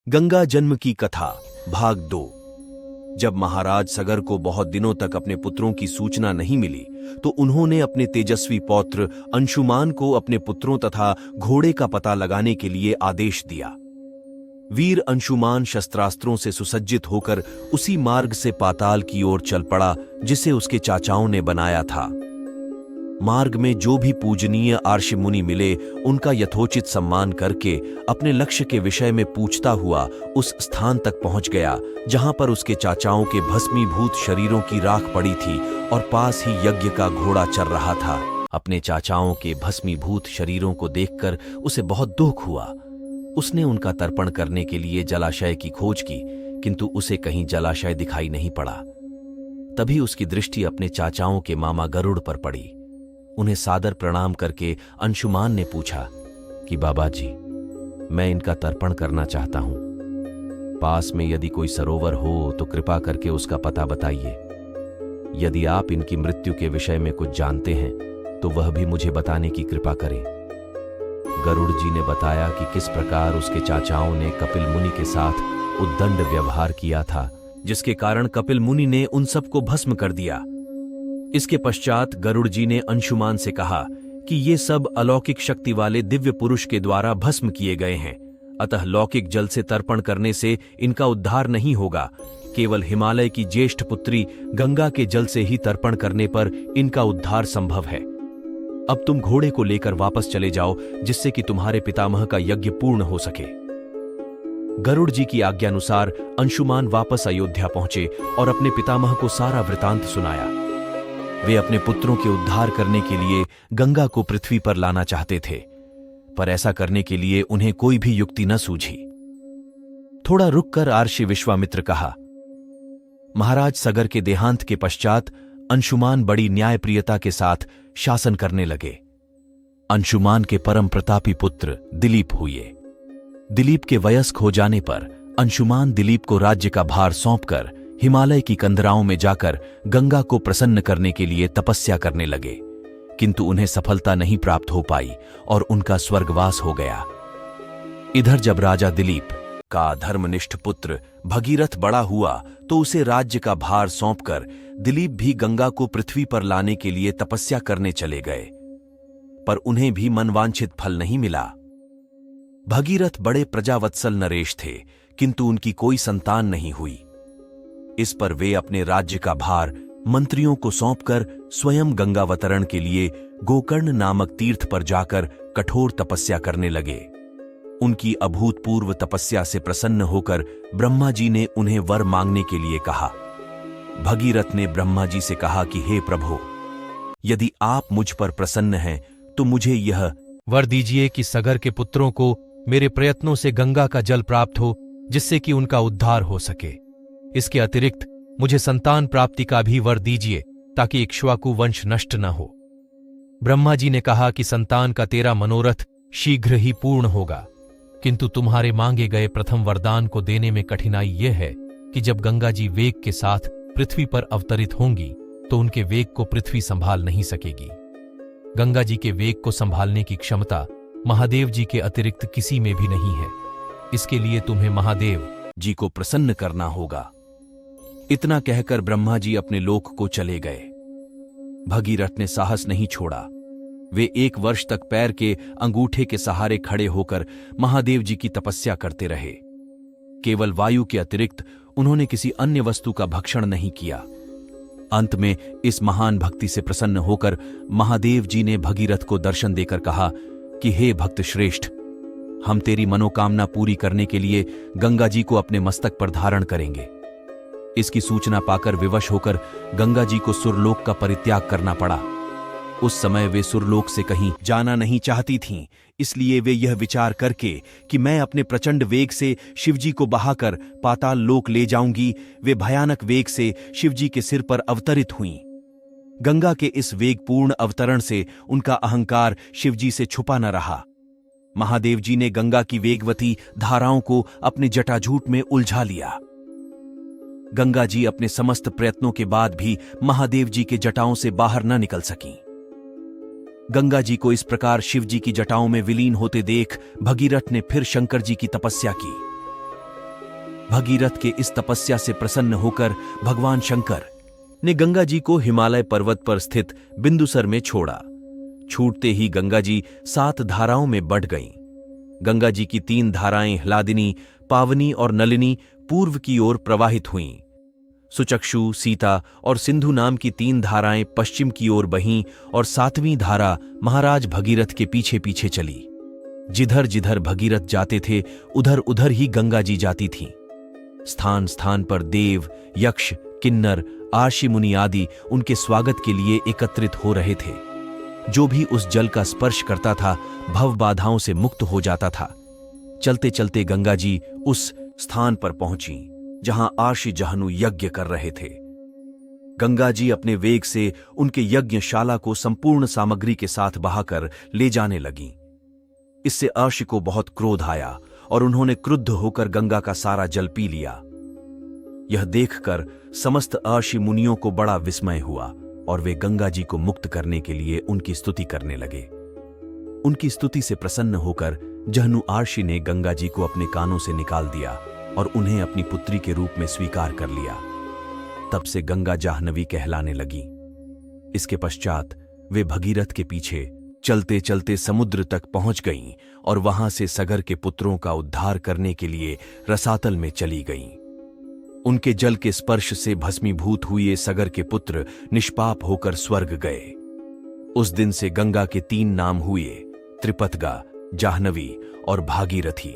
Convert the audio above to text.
गंगा जन्म की कथा भाग 2। जब महाराज सगर को बहुत दिनों तक अपने पुत्रों की सूचना नहीं मिली तो उन्होंने अपने तेजस्वी पौत्र अंशुमान को अपने पुत्रों तथा घोड़े का पता लगाने के लिए आदेश दिया। वीर अंशुमान शस्त्रास्त्रों से सुसज्जित होकर उसी मार्ग से पाताल की ओर चल पड़ा जिसे उसके चाचाओं ने बनाया था। मार्ग में जो भी पूजनीय आर्षि मुनि मिले उनका यथोचित सम्मान करके अपने लक्ष्य के विषय में पूछता हुआ उस स्थान तक पहुंच गया जहां पर उसके चाचाओं के भस्मीभूत शरीरों की राख पड़ी थी और पास ही यज्ञ का घोड़ा चल रहा था। अपने चाचाओं के भस्मीभूत शरीरों को देखकर उसे बहुत दुख हुआ। उसने उनका तर्पण करने के लिए जलाशय की खोज की, किंतु उसे कहीं जलाशय दिखाई नहीं पड़ा। तभी उसकी दृष्टि अपने चाचाओं के मामा गरुड़ पर पड़ी। उन्हें सादर प्रणाम करके अंशुमान ने पूछा कि बाबा जी, मैं इनका तर्पण करना चाहता हूं। पास में यदि कोई सरोवर हो तो कृपा करके उसका पता बताइए। यदि आप इनकी मृत्यु के विषय में कुछ जानते हैं तो वह भी मुझे बताने की कृपा करें। गरुड़ जी ने बताया कि किस प्रकार उसके चाचाओं ने कपिल मुनि के साथ उद्दंड व्यवहार किया था, जिसके कारण कपिल मुनि ने उन सबको भस्म कर दिया। इसके पश्चात गरुड़ जी ने अंशुमान से कहा कि ये सब अलौकिक शक्ति वाले दिव्य पुरुष के द्वारा भस्म किए गए हैं, अतः लौकिक जल से तर्पण करने से इनका उद्धार नहीं होगा। केवल हिमालय की ज्येष्ठ पुत्री गंगा के जल से ही तर्पण करने पर इनका उद्धार संभव है। अब तुम घोड़े को लेकर वापस चले जाओ जिससे कि तुम्हारे पितामह का यज्ञ पूर्ण हो सके। गरुड़ जी की आज्ञानुसार अंशुमान वापस अयोध्या पहुंचे और अपने पितामह को सारा वृतांत सुनाया। वे अपने पुत्रों के उद्धार करने के लिए गंगा को पृथ्वी पर लाना चाहते थे, पर ऐसा करने के लिए उन्हें कोई भी युक्ति न सूझी। थोड़ा रुककर आर्षि विश्वामित्र कहा, महाराज सगर के देहांत के पश्चात अंशुमान बड़ी न्यायप्रियता के साथ शासन करने लगे। अंशुमान के परम प्रतापी पुत्र दिलीप हुए। दिलीप के वयस्क हो जाने पर अंशुमान दिलीप को राज्य का भार सौंपकर हिमालय की कंदराओं में जाकर गंगा को प्रसन्न करने के लिए तपस्या करने लगे, किंतु उन्हें सफलता नहीं प्राप्त हो पाई और उनका स्वर्गवास हो गया। इधर जब राजा दिलीप का धर्मनिष्ठ पुत्र भगीरथ बड़ा हुआ तो उसे राज्य का भार सौंपकर दिलीप भी गंगा को पृथ्वी पर लाने के लिए तपस्या करने चले गए, पर उन्हें भी मनवांछित फल नहीं मिला। भगीरथ बड़े प्रजावत्सल नरेश थे, किंतु उनकी कोई संतान नहीं हुई। इस पर वे अपने राज्य का भार मंत्रियों को सौंपकर स्वयं गंगावतरण के लिए गोकर्ण नामक तीर्थ पर जाकर कठोर तपस्या करने लगे। उनकी अभूतपूर्व तपस्या से प्रसन्न होकर ब्रह्मा जी ने उन्हें वर मांगने के लिए कहा। भगीरथ ने ब्रह्मा जी से कहा कि हे प्रभु, यदि आप मुझ पर प्रसन्न हैं तो मुझे यह वर दीजिए कि सगर के पुत्रों को मेरे प्रयत्नों से गंगा का जल प्राप्त हो, जिससे कि उनका उद्धार हो सके। इसके अतिरिक्त मुझे संतान प्राप्ति का भी वर दीजिए ताकि इक्ष्वाकु वंश नष्ट न हो। ब्रह्मा जी ने कहा कि संतान का तेरा मनोरथ शीघ्र ही पूर्ण होगा, किंतु तुम्हारे मांगे गए प्रथम वरदान को देने में कठिनाई यह है कि जब गंगा जी वेग के साथ पृथ्वी पर अवतरित होंगी तो उनके वेग को पृथ्वी संभाल नहीं सकेगी। गंगा जी के वेग को संभालने की क्षमता महादेव जी के अतिरिक्त किसी में भी नहीं है। इसके लिए तुम्हें महादेव जी को प्रसन्न करना होगा। इतना कहकर ब्रह्मा जी अपने लोक को चले गए। भगीरथ ने साहस नहीं छोड़ा। वे 1 वर्ष तक पैर के अंगूठे के सहारे खड़े होकर महादेव जी की तपस्या करते रहे। केवल वायु के अतिरिक्त उन्होंने किसी अन्य वस्तु का भक्षण नहीं किया। अंत में इस महान भक्ति से प्रसन्न होकर महादेव जी ने भगीरथ को दर्शन देकर कहा कि हे भक्त श्रेष्ठ, हम तेरी मनोकामना पूरी करने के लिए गंगा जी को अपने मस्तक पर धारण करेंगे। इसकी सूचना पाकर विवश होकर गंगा जी को सुरलोक का परित्याग करना पड़ा। उस समय वे सुरलोक से कहीं जाना नहीं चाहती थीं, इसलिए वे यह विचार करके कि मैं अपने प्रचंड वेग से शिवजी को बहाकर पाताल लोक ले जाऊंगी, वे भयानक वेग से शिवजी के सिर पर अवतरित हुईं। गंगा के इस वेगपूर्ण अवतरण से उनका अहंकार शिवजी से छुपा न रहा। महादेव जी ने गंगा की वेगवती धाराओं को अपने जटाजूट में उलझा लिया। गंगा जी अपने समस्त प्रयत्नों के बाद भी महादेव जी के जटाओं से बाहर न निकल सकीं। गंगा जी को इस प्रकार शिव जी की जटाओं में विलीन होते देख भगीरथ ने फिर शंकर जी की तपस्या की। भगीरथ के इस तपस्या से प्रसन्न होकर भगवान शंकर ने गंगा जी को हिमालय पर्वत पर स्थित बिंदुसर में छोड़ा। छूटते ही गंगा जी 7 धाराओं में बढ़ गईं। गंगा जी की 3 धाराएं ह्लादिनी, पावनी और नलिनी पूर्व की ओर प्रवाहित हुईं। सुचक्षु, सीता और सिंधु नाम की 3 धाराएं पश्चिम की ओर बहीं और 7वीं धारा महाराज भगीरथ के पीछे पीछे चली। जिधर जिधर भगीरथ जाते थे उधर उधर ही गंगा जी जाती थीं। स्थान स्थान पर देव, यक्ष, किन्नर, आर्षि मुनि आदि उनके स्वागत के लिए एकत्रित हो रहे थे। जो भी उस जल का स्पर्श करता था भव बाधाओं से मुक्त हो जाता था। चलते चलते गंगा जी उस स्थान पर पहुंची जहां आर्षि जहनु यज्ञ कर रहे थे। गंगा जी अपने वेग से उनके यज्ञशाला को संपूर्ण सामग्री के साथ बहाकर ले जाने लगीं। इससे आर्षि को बहुत क्रोध आया और उन्होंने क्रुद्ध होकर गंगा का सारा जल पी लिया। यह देखकर समस्त आर्षि मुनियों को बड़ा विस्मय हुआ और वे गंगा जी को मुक्त करने के लिए उनकी स्तुति करने लगे। उनकी स्तुति से प्रसन्न होकर जहनु आर्षि ने गंगा जी को अपने कानों से निकाल दिया और उन्हें अपनी पुत्री के रूप में स्वीकार कर लिया। तब से गंगा जाह्नवी कहलाने लगी। इसके पश्चात वे भगीरथ के पीछे चलते चलते समुद्र तक पहुंच गईं और वहां से सगर के पुत्रों का उद्धार करने के लिए रसातल में चली गईं। उनके जल के स्पर्श से भस्मीभूत हुए सगर के पुत्र निष्पाप होकर स्वर्ग गए। उस दिन से गंगा के 3 नाम हुए, त्रिपथगा, जाह्नवी और भागीरथी।